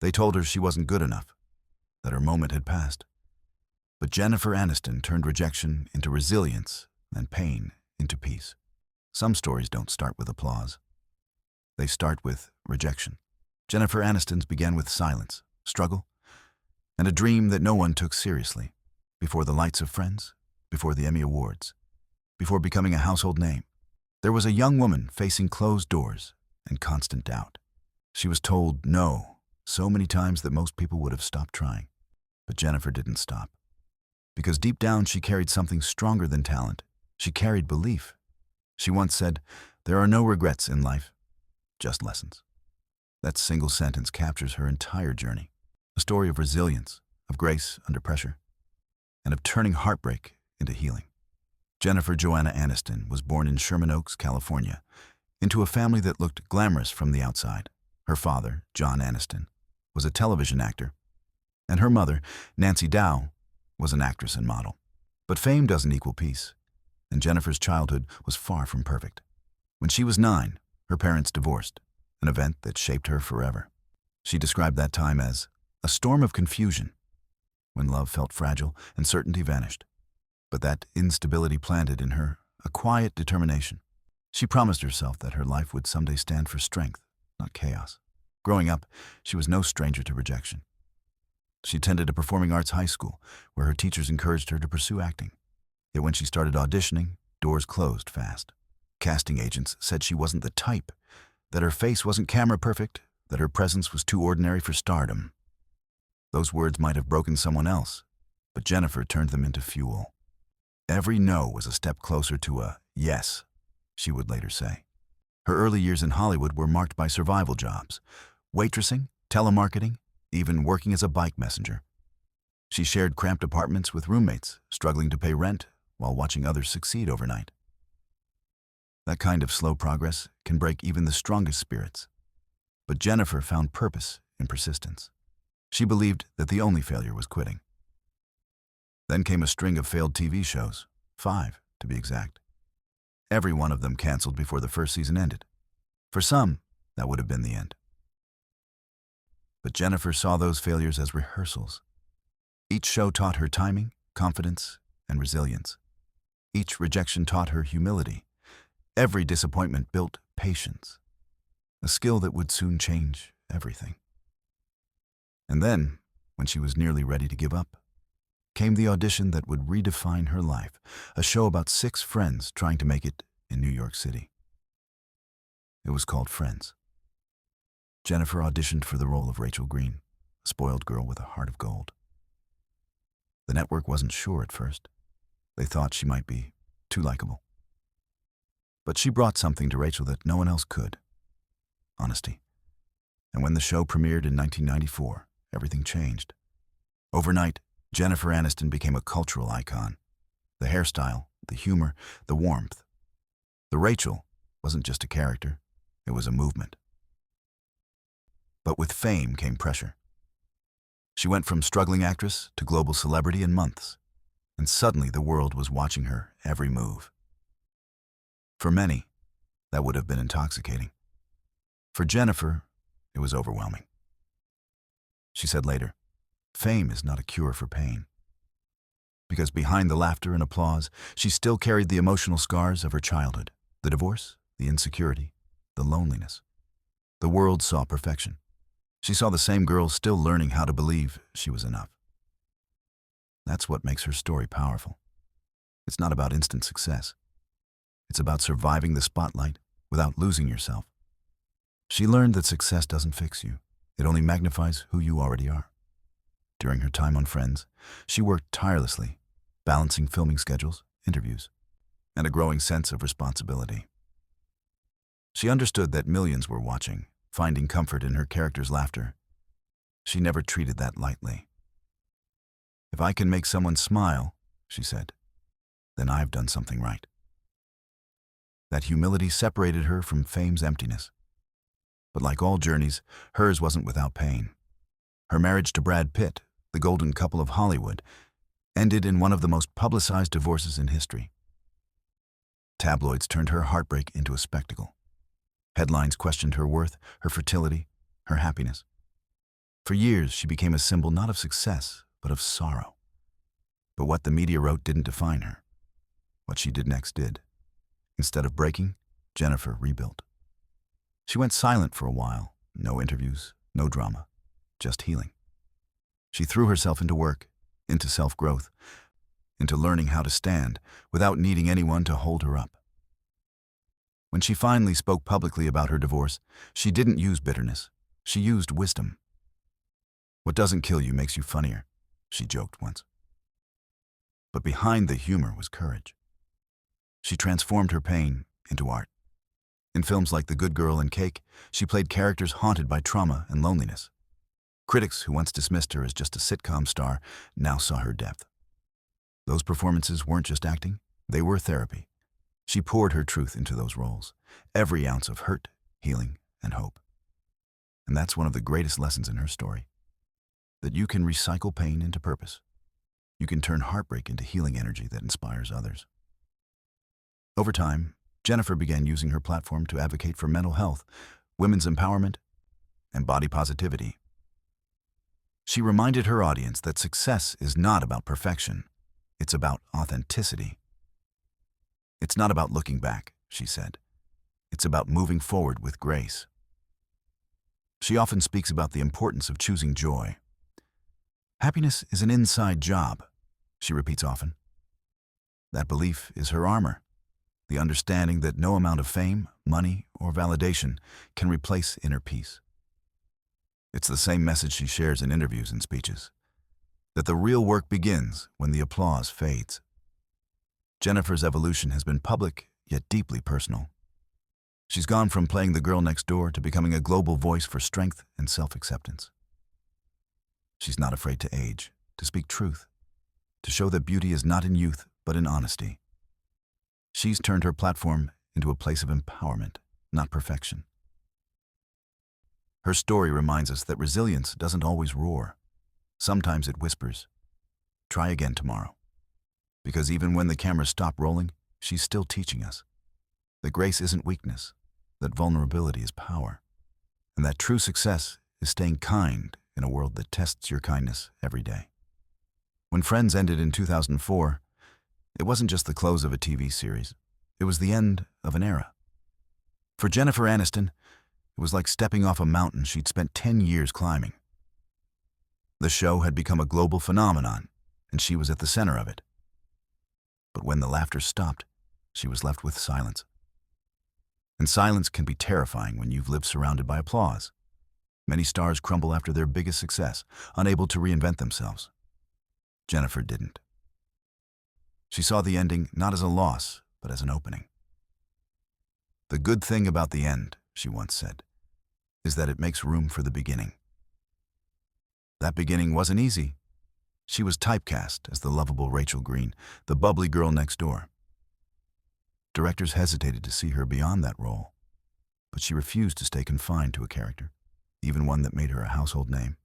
They told her she wasn't good enough, that her moment had passed. But Jennifer Aniston turned rejection into resilience and pain into peace. Some stories don't start with applause. They start with rejection. Jennifer Aniston's began with silence, struggle, and a dream that no one took seriously. Before the lights of Friends, before the Emmy Awards, before becoming a household name, there was a young woman facing closed doors and constant doubt. She was told no so many times that most people would have stopped trying. But Jennifer didn't stop. Because deep down she carried something stronger than talent. She carried belief. She once said, "There are no regrets in life, just lessons." That single sentence captures her entire journey. A story of resilience, of grace under pressure, and of turning heartbreak into healing. Jennifer Joanna Aniston was born in Sherman Oaks, California, into a family that looked glamorous from the outside. Her father, John Aniston, was a television actor, and her mother, Nancy Dow, was an actress and model. But fame doesn't equal peace, and Jennifer's childhood was far from perfect. When she was 9, her parents divorced, an event that shaped her forever. She described that time as a storm of confusion, when love felt fragile and certainty vanished. But that instability planted in her a quiet determination. She promised herself that her life would someday stand for strength, not chaos. Growing up, she was no stranger to rejection. She attended a performing arts high school where her teachers encouraged her to pursue acting. Yet when she started auditioning, doors closed fast. Casting agents said she wasn't the type, that her face wasn't camera perfect, that her presence was too ordinary for stardom. Those words might have broken someone else, but Jennifer turned them into fuel. Every no was a step closer to a yes, she would later say. Her early years in Hollywood were marked by survival jobs, waitressing, telemarketing, even working as a bike messenger. She shared cramped apartments with roommates, struggling to pay rent while watching others succeed overnight. That kind of slow progress can break even the strongest spirits. But Jennifer found purpose in persistence. She believed that the only failure was quitting. Then came a string of failed TV shows, 5 to be exact. Every one of them canceled before the first season ended. For some, that would have been the end. But Jennifer saw those failures as rehearsals. Each show taught her timing, confidence, and resilience. Each rejection taught her humility. Every disappointment built patience, a skill that would soon change everything. And then, when she was nearly ready to give up, came the audition that would redefine her life, a show about 6 friends trying to make it in New York City. It was called Friends. Jennifer auditioned for the role of Rachel Green, a spoiled girl with a heart of gold. The network wasn't sure at first. They thought she might be too likable. But she brought something to Rachel that no one else could: honesty. And when the show premiered in 1994, everything changed. Overnight, Jennifer Aniston became a cultural icon. The hairstyle, the humor, the warmth. The Rachel wasn't just a character, it was a movement. But with fame came pressure. She went from struggling actress to global celebrity in months, and suddenly the world was watching her every move. For many, that would have been intoxicating. For Jennifer, it was overwhelming. She said later, "Fame is not a cure for pain." Because behind the laughter and applause, she still carried the emotional scars of her childhood, the divorce, the insecurity, the loneliness. The world saw perfection. She saw the same girl still learning how to believe she was enough. That's what makes her story powerful. It's not about instant success. It's about surviving the spotlight without losing yourself. She learned that success doesn't fix you. It only magnifies who you already are. During her time on Friends, she worked tirelessly, balancing filming schedules, interviews, and a growing sense of responsibility. She understood that millions were watching, finding comfort in her character's laughter. She never treated that lightly. "If I can make someone smile," she said, "then I've done something right." That humility separated her from fame's emptiness. But like all journeys, hers wasn't without pain. Her marriage to Brad Pitt, the golden couple of Hollywood, ended in one of the most publicized divorces in history. Tabloids turned her heartbreak into a spectacle. Headlines questioned her worth, her fertility, her happiness. For years, she became a symbol not of success, but of sorrow. But what the media wrote didn't define her. What she did next did. Instead of breaking, Jennifer rebuilt. She went silent for a while. No interviews, no drama, just healing. She threw herself into work, into self-growth, into learning how to stand without needing anyone to hold her up. When she finally spoke publicly about her divorce, she didn't use bitterness. She used wisdom. "What doesn't kill you makes you funnier," she joked once. But behind the humor was courage. She transformed her pain into art. In films like The Good Girl and Cake, she played characters haunted by trauma and loneliness. Critics who once dismissed her as just a sitcom star now saw her depth. Those performances weren't just acting, they were therapy. She poured her truth into those roles, every ounce of hurt, healing, and hope. And that's one of the greatest lessons in her story, that you can recycle pain into purpose. You can turn heartbreak into healing energy that inspires others. Over time, Jennifer began using her platform to advocate for mental health, women's empowerment, and body positivity. She reminded her audience that success is not about perfection, it's about authenticity. "It's not about looking back," she said. "It's about moving forward with grace." She often speaks about the importance of choosing joy. "Happiness is an inside job," she repeats often. That belief is her armor, the understanding that no amount of fame, money, or validation can replace inner peace. It's the same message she shares in interviews and speeches, that the real work begins when the applause fades. Jennifer's evolution has been public, yet deeply personal. She's gone from playing the girl next door to becoming a global voice for strength and self-acceptance. She's not afraid to age, to speak truth, to show that beauty is not in youth, but in honesty. She's turned her platform into a place of empowerment, not perfection. Her story reminds us that resilience doesn't always roar. Sometimes it whispers, "Try again tomorrow." Because even when the cameras stop rolling, she's still teaching us that grace isn't weakness, that vulnerability is power, and that true success is staying kind in a world that tests your kindness every day. When Friends ended in 2004, it wasn't just the close of a TV series. It was the end of an era. For Jennifer Aniston, it was like stepping off a mountain she'd spent 10 years climbing. The show had become a global phenomenon, and she was at the center of it. But when the laughter stopped, she was left with silence. And silence can be terrifying when you've lived surrounded by applause. Many stars crumble after their biggest success, unable to reinvent themselves. Jennifer didn't. She saw the ending not as a loss, but as an opening. "The good thing about the end," she once said, "is that it makes room for the beginning." That beginning wasn't easy. She was typecast as the lovable Rachel Green, the bubbly girl next door. Directors hesitated to see her beyond that role, but she refused to stay confined to a character, even one that made her a household name.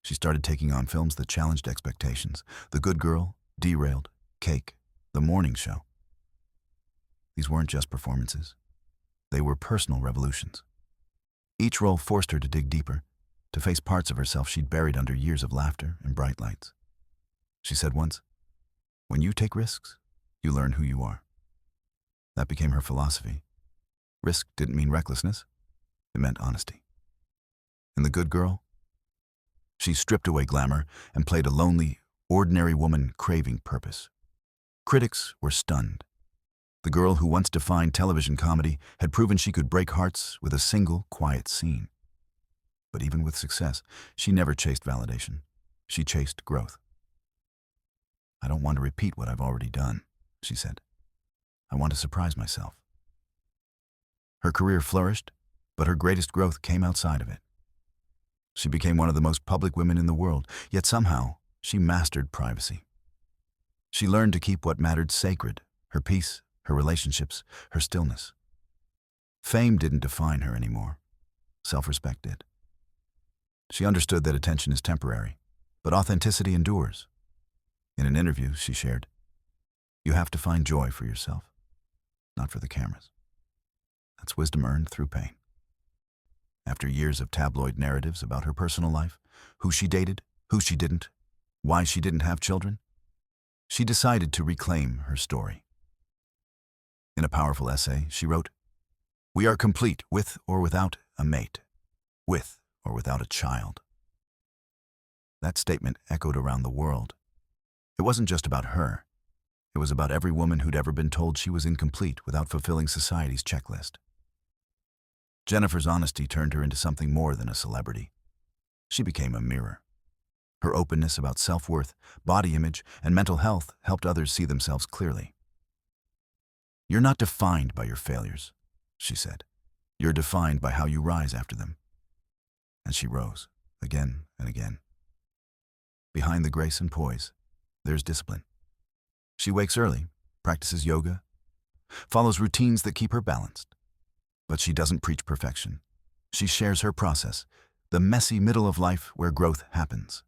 She started taking on films that challenged expectations: The Good Girl, Derailed, Cake, The Morning Show. These weren't just performances. They were personal revolutions. Each role forced her to dig deeper, to face parts of herself she'd buried under years of laughter and bright lights. She said once, "When you take risks, you learn who you are." That became her philosophy. Risk didn't mean recklessness. It meant honesty. In The Good Girl, she stripped away glamour and played a lonely, ordinary woman craving purpose. Critics were stunned. The girl who once defined television comedy had proven she could break hearts with a single, quiet scene. But even with success, she never chased validation. She chased growth. "I don't want to repeat what I've already done," she said. "I want to surprise myself." Her career flourished, but her greatest growth came outside of it. She became one of the most public women in the world, yet somehow she mastered privacy. She learned to keep what mattered sacred: her peace, her relationships, her stillness. Fame didn't define her anymore. Self-respect did. She understood that attention is temporary, but authenticity endures. In an interview, she shared, "You have to find joy for yourself, not for the cameras." That's wisdom earned through pain. After years of tabloid narratives about her personal life, who she dated, who she didn't, why she didn't have children, she decided to reclaim her story. In a powerful essay, she wrote, "We are complete with or without a mate, with or without a child." That statement echoed around the world. It wasn't just about her. It was about every woman who'd ever been told she was incomplete without fulfilling society's checklist. Jennifer's honesty turned her into something more than a celebrity. She became a mirror. Her openness about self-worth, body image, and mental health helped others see themselves clearly. "You're not defined by your failures," she said. "You're defined by how you rise after them." And she rose, again and again. Behind the grace and poise, there's discipline. She wakes early, practices yoga, follows routines that keep her balanced. But she doesn't preach perfection. She shares her process, the messy middle of life where growth happens.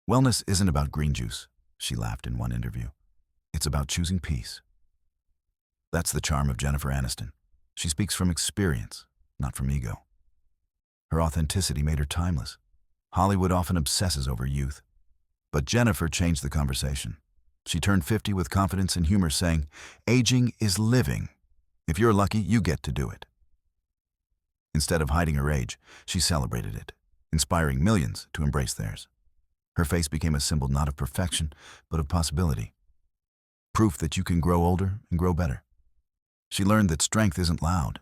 "Wellness isn't about green juice," she laughed in one interview. "It's about choosing peace." That's the charm of Jennifer Aniston. She speaks from experience, not from ego. Her authenticity made her timeless. Hollywood often obsesses over youth. But Jennifer changed the conversation. She turned 50 with confidence and humor, saying, "Aging is living. If you're lucky, you get to do it." Instead of hiding her age, she celebrated it, inspiring millions to embrace theirs. Her face became a symbol not of perfection, but of possibility. Proof that you can grow older and grow better. She learned that strength isn't loud.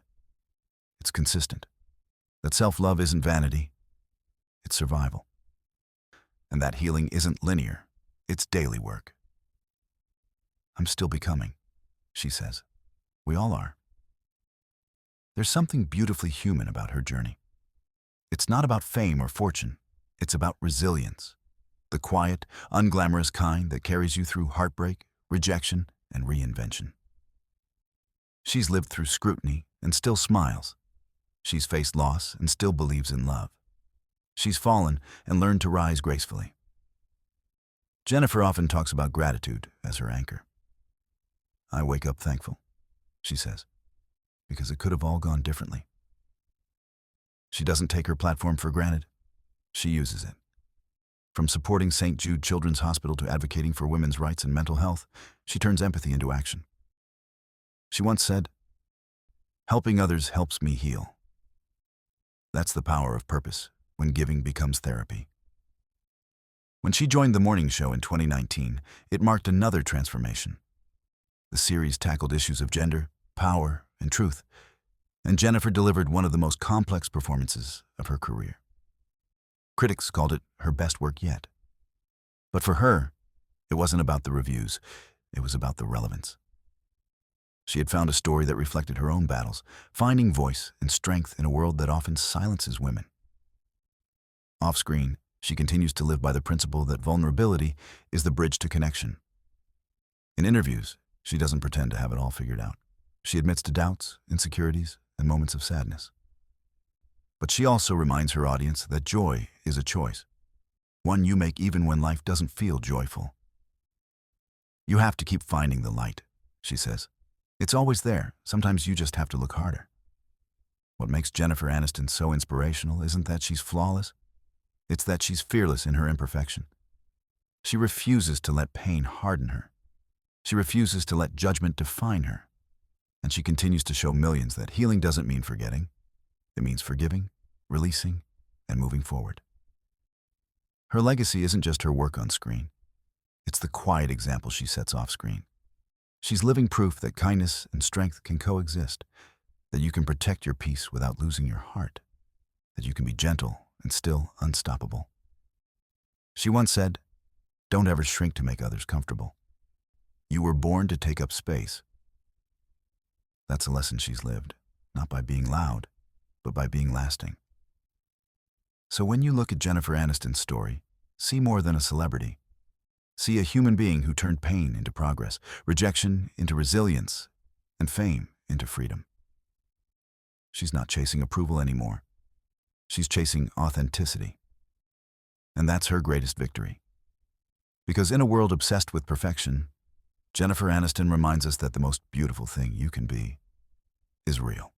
It's consistent. That self-love isn't vanity. It's survival. And that healing isn't linear. It's daily work. "I'm still becoming," she says. We all are. There's something beautifully human about her journey. It's not about fame or fortune. It's about resilience. The quiet, unglamorous kind that carries you through heartbreak, rejection, and reinvention. She's lived through scrutiny and still smiles. She's faced loss and still believes in love. She's fallen and learned to rise gracefully. Jennifer often talks about gratitude as her anchor. "I wake up thankful," she says, "because it could have all gone differently." She doesn't take her platform for granted. She uses it. From supporting St. Jude Children's Hospital to advocating for women's rights and mental health, she turns empathy into action. She once said, "Helping others helps me heal." That's the power of purpose, when giving becomes therapy. When she joined The Morning Show in 2019, it marked another transformation. The series tackled issues of gender, power, and truth, and Jennifer delivered one of the most complex performances of her career. Critics called it her best work yet. But for her, it wasn't about the reviews, it was about the relevance. She had found a story that reflected her own battles, finding voice and strength in a world that often silences women. Off-screen, she continues to live by the principle that vulnerability is the bridge to connection. In interviews, she doesn't pretend to have it all figured out. She admits to doubts, insecurities, and moments of sadness. But she also reminds her audience that joy is a choice, one you make even when life doesn't feel joyful. "You have to keep finding the light," she says. "It's always there. Sometimes you just have to look harder." What makes Jennifer Aniston so inspirational isn't that she's flawless. It's that she's fearless in her imperfection. She refuses to let pain harden her. She refuses to let judgment define her. And she continues to show millions that healing doesn't mean forgetting. It means forgiving, releasing, and moving forward. Her legacy isn't just her work on screen. It's the quiet example she sets off screen. She's living proof that kindness and strength can coexist, that you can protect your peace without losing your heart, that you can be gentle and still unstoppable. She once said, "Don't ever shrink to make others comfortable. You were born to take up space." That's a lesson she's lived, not by being loud, but by being lasting. So when you look at Jennifer Aniston's story, see more than a celebrity. See a human being who turned pain into progress, rejection into resilience, and fame into freedom. She's not chasing approval anymore. She's chasing authenticity. And that's her greatest victory. Because in a world obsessed with perfection, Jennifer Aniston reminds us that the most beautiful thing you can be is real.